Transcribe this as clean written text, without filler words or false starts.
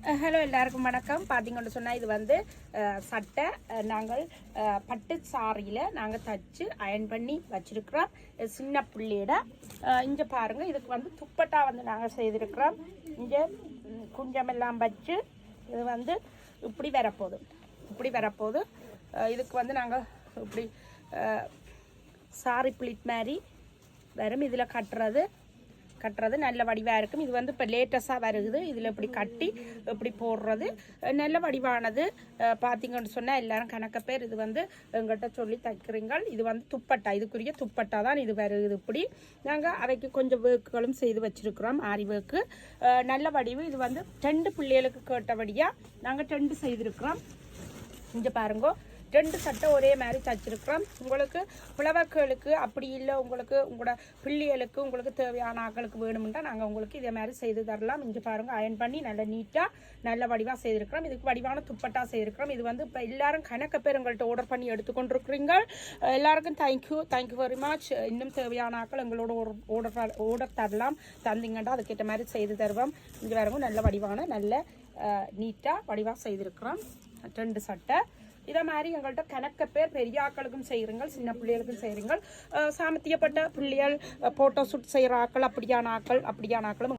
Hello எல்லாருக்கும் வணக்கம். பார்த்தீங்கன்னு சொன்னால் இது வந்து சட்டை நாங்கள் பட்டு சாரியில் நாங்கள் தச்சு அயன் பண்ணி வச்சுருக்கிறோம். சின்ன புள்ளியிட இங்கே பாருங்கள், இதுக்கு வந்து துப்பட்டா வந்து நாங்கள் செய்திருக்கிறோம். இங்கே குஞ்சமெல்லாம் வச்சு இது வந்து இப்படி வரப்போகுது. இதுக்கு வந்து நாங்கள் இப்படி சாரி பிளிட் மாதிரி வரும். இதில் கட்டுறது நல்ல வடிவாக இருக்கும். இது வந்து இப்போ லேட்டஸ்டாக வருது. இதில் இப்படி கட்டி இப்படி போடுறது நல்ல வடிவானது. பார்த்தீங்கன்னு சொன்னால் எல்லாரும் கணக்க பேர் இது வந்து எங்கிட்ட சொல்லி தைக்கிறீங்க. இது வந்து துப்பட்டா, இதுக்குரிய துப்பட்டா தான் இது வருது. இப்படி நாங்கள் அவைக்கு கொஞ்சம் ஒர்க்குகளும் செய்து வச்சுருக்கிறோம். ஆரி ஒர்க்கு நல்ல வடிவு. இது வந்து 2 பிள்ளைகளுக்கு கேட்டபடியாக நாங்கள் 2 செய்திருக்கிறோம். இங்கே பாருங்கோ, 2 சட்டை ஒரே மாதிரி தச்சிருக்கிறோம். உங்களுக்கு புலவர்களுக்கு அப்படி இல்லை, உங்களோட பிள்ளைகளுக்கு உங்களுக்கு தேவையான ஆக்களுக்கு வேணும்னா நாங்கள் உங்களுக்கு இதே மாதிரி செய்து தரலாம். இங்கே பாருங்கள், அயன் பண்ணி நல்ல நீட்டாக நல்ல வடிவாக செய்திருக்கிறோம். இதுக்கு வடிவான துப்பட்டா செய்திருக்கிறோம். இது வந்து இப்போ எல்லாரும் கணக்க பேர் உங்கள்கிட்ட ஆர்டர் பண்ணி எடுத்துக்கொண்டிருக்கிறீங்க. எல்லாருக்கும் தேங்க்யூ வெரி மச். இன்னும் தேவையான ஆக்கள் எங்களோட ஆர்டர் தரலாம். தந்தீங்கன்னா அதுக்கேற்ற மாதிரி செய்து தருவோம். இங்கே பாருங்க, நல்ல வடிவான நல்ல நீட்டாக வடிவாக செய்திருக்கிறோம். 2 சட்டை இதே மாதிரி எங்கள்கிட்ட கணக்க பேர் பெரிய ஆக்களுக்கும் செய்கிறீங்க, சின்ன பிள்ளைகளுக்கும் செய்கிறீங்க. சாமத்தியப்பட்ட பிள்ளைகள் போட்டோ ஷூட் செய்கிற ஆக்கள் அப்படியான ஆக்களும்